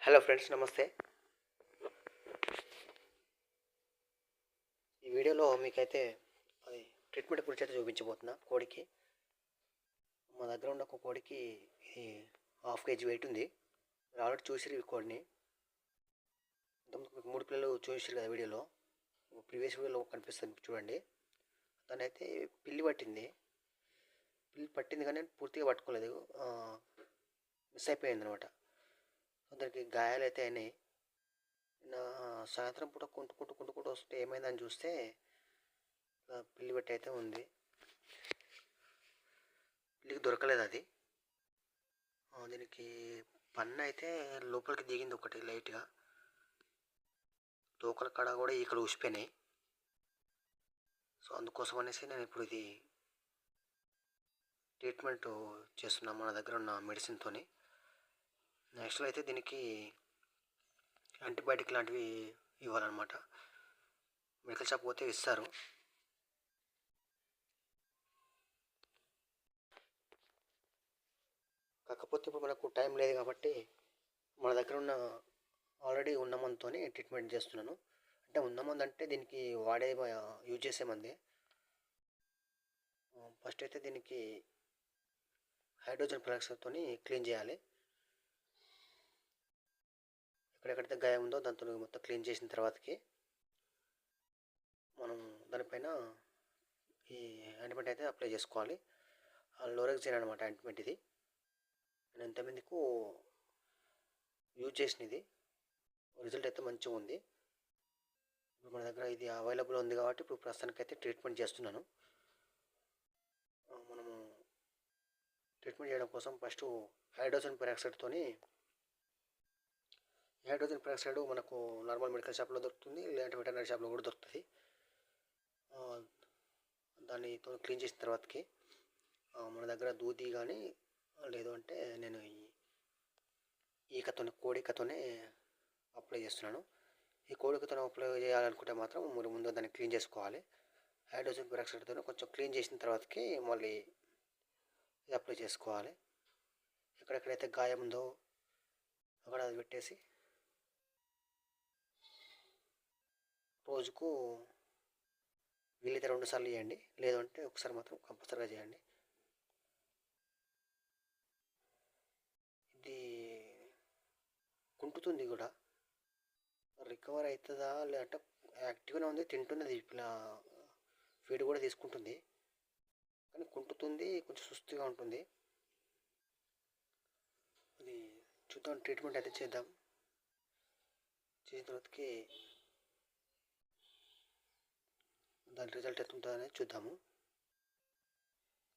Hello friends, నమస్తే. ఈ వీడియోలో మీకైతే అది ట్రీట్మెంట్ గురించి అయితే చూపించబోతున్నా. కోడికి మా దగ్గర ఉన్న ఒక కోడికి ఇది 1/2 kg వెయిట్ ఉంది. మీరు ఆల్రెడీ చూసిరు ఈ కోడిని. ఇంతకుముందు మీకు 3 పిల్లలు చూసిరు కదా వీడియోలో. ప్రీవియస్ వీడియోలో కనిపిస్తుంది చూడండి. దానైతే పిల్లి పట్టింది. పిల్లి పట్టింది కానీ పూర్తిగా పట్టుకోలేదు, మిస్ అయిపోయింది అనమాట. దానికి గాయాలు అయితే అయినాయి. నా సాయంత్రం పూట కుంటుకుంటూ వస్తే ఏమైందని చూస్తే పిల్లి పెట్టి అయితే ఉంది. పిల్లికి దొరకలేదు అది. దీనికి పన్ను అయితే లోపలికి దిగింది ఒకటి లైట్గా. తోకల కాడ కూడా ఈకలు ఊసిపోయినాయి. సో అందుకోసం అనేసి నేను ఇప్పుడు ఇది ట్రీట్మెంట్ చేస్తున్నాను మన దగ్గర ఉన్న మెడిసిన్తోని. యాక్చువల్ అయితే దీనికి యాంటీబయాటిక్ లాంటివి ఇవ్వాలన్నమాట. మెడికల్ షాప్ పోతే ఇస్తారు. కాకపోతే ఇప్పుడు మనకు టైం లేదు కాబట్టి మన దగ్గర ఉన్న ఆల్రెడీ ఉన్న మందుతో ట్రీట్మెంట్ చేస్తున్నాను. అంటే ఉన్న మందు అంటే దీనికి యూజ్ చేసే మంది. ఫస్ట్ అయితే దీనికి హైడ్రోజన్ పెరాక్సైడ్తో క్లీన్ చేయాలి. ఎక్కడెక్కడైతే గాయం ఉందో దాంతో మొత్తం క్లీన్ చేసిన తర్వాతకి మనం దానిపైన ఈ యాంటిబయాటిక్ అయితే అప్లై చేసుకోవాలి. లోరెక్జిన్ అనమాట యాంటిబయాటిక్. ఇది నేను ఎంతమందికు యూజ్ చేసినది, రిజల్ట్ అయితే మంచిగా ఉంది. ఇప్పుడు మన దగ్గర ఇది అవైలబుల్ ఉంది కాబట్టి ఇప్పుడు ప్రస్తుతానికి అయితే ట్రీట్మెంట్ చేస్తున్నాను. మనము ట్రీట్మెంట్ చేయడం కోసం ఫస్ట్ హైడ్రోజన్ పెరాక్సైడ్ మనకు నార్మల్ మెడికల్ షాప్లో దొరుకుతుంది, లేదంటే వెటర్నరీ షాప్లో కూడా దొరుకుతుంది. దానితో క్లీన్ చేసిన తర్వాతకి మన దగ్గర దూది కానీ లేదు అంటే నేను ఈ కోడికతోనే అప్లై చేస్తున్నాను. ఈ కోడికతో అప్లై చేయాలనుకుంటే మాత్రం మీరు ముందు దాన్ని క్లీన్ చేసుకోవాలి. హైడ్రోజన్ పెరాక్సైడ్తో కొంచెం క్లీన్ చేసిన తర్వాతకి మళ్ళీ ఇది అప్లై చేసుకోవాలి. ఎక్కడెక్కడైతే గాయం ఉందో అక్కడ అది పెట్టేసి రోజుకు వీలైతే 2 సార్లు చేయండి, లేదంటే ఒకసారి మాత్రం కంపల్సరీగా చేయండి. ఇది కుంటుతుంది కూడా, రికవర్ అవుతుందా లేదంటే యాక్టివ్గానే ఉంది, తింటున్నది, ఇలా ఫీడ్ కూడా తీసుకుంటుంది, కానీ కుంటుతుంది, కొంచెం సుస్తుగా ఉంటుంది. అది చూద్దాం, ట్రీట్మెంట్ అయితే చేద్దాం. చేసిన తర్వాతకి దాని రిజల్ట్ ఎట్లుంటుందనేది చూద్దాము.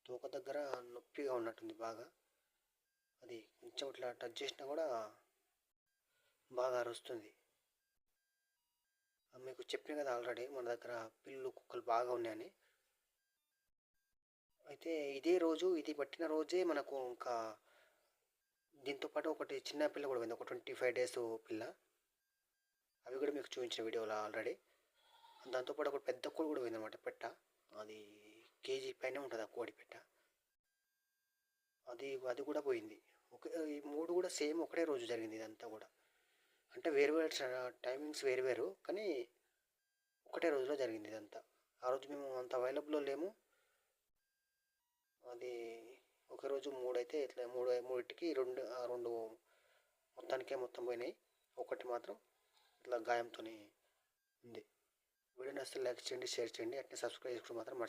తోక దగ్గర నొప్పిగా ఉన్నట్టుంది బాగా. అది కొంచెం ఇట్లా టచ్ చేసినా కూడా బాగా అరుస్తుంది. మీకు చెప్పిన కదా ఆల్రెడీ మన దగ్గర పిల్లులు కుక్కలు బాగా ఉన్నాయని. అయితే ఇది పట్టిన రోజే మనకు ఇంకా దీంతోపాటు ఒకటి చిన్న పిల్ల కూడా పోయింది, ఒక 25 days పిల్ల. అవి కూడా మీకు చూపించిన వీడియోలో ఆల్రెడీ. దాంతోపాటు ఒక పెద్ద కోడి కూడా పోయింది అనమాట, పెట్ట. అది kg పైన ఉంటుంది ఆ కోడి పెట్ట. అది కూడా పోయింది. ఈ 3 కూడా సేమ్ ఒకటే రోజు జరిగింది ఇదంతా కూడా. అంటే వేరు టైమింగ్స్ వేరు, కానీ ఒకటే రోజులో జరిగింది ఇదంతా. ఆ రోజు మేము అంత అవైలబుల్లో లేము. అది ఒక రోజు 3 అయితే ఇట్లా మూడింటికి రెండు మొత్తం పోయినాయి. ఒకటి మాత్రం ఇట్లా గాయంతో ఉంది. వీడియో నచ్చితే లైక్ చేయండి, షేర్ చేయండి, అట్నే సబ్స్క్రైబ్ చేసుకోవడం మాత్రం మర్చిపోకండి.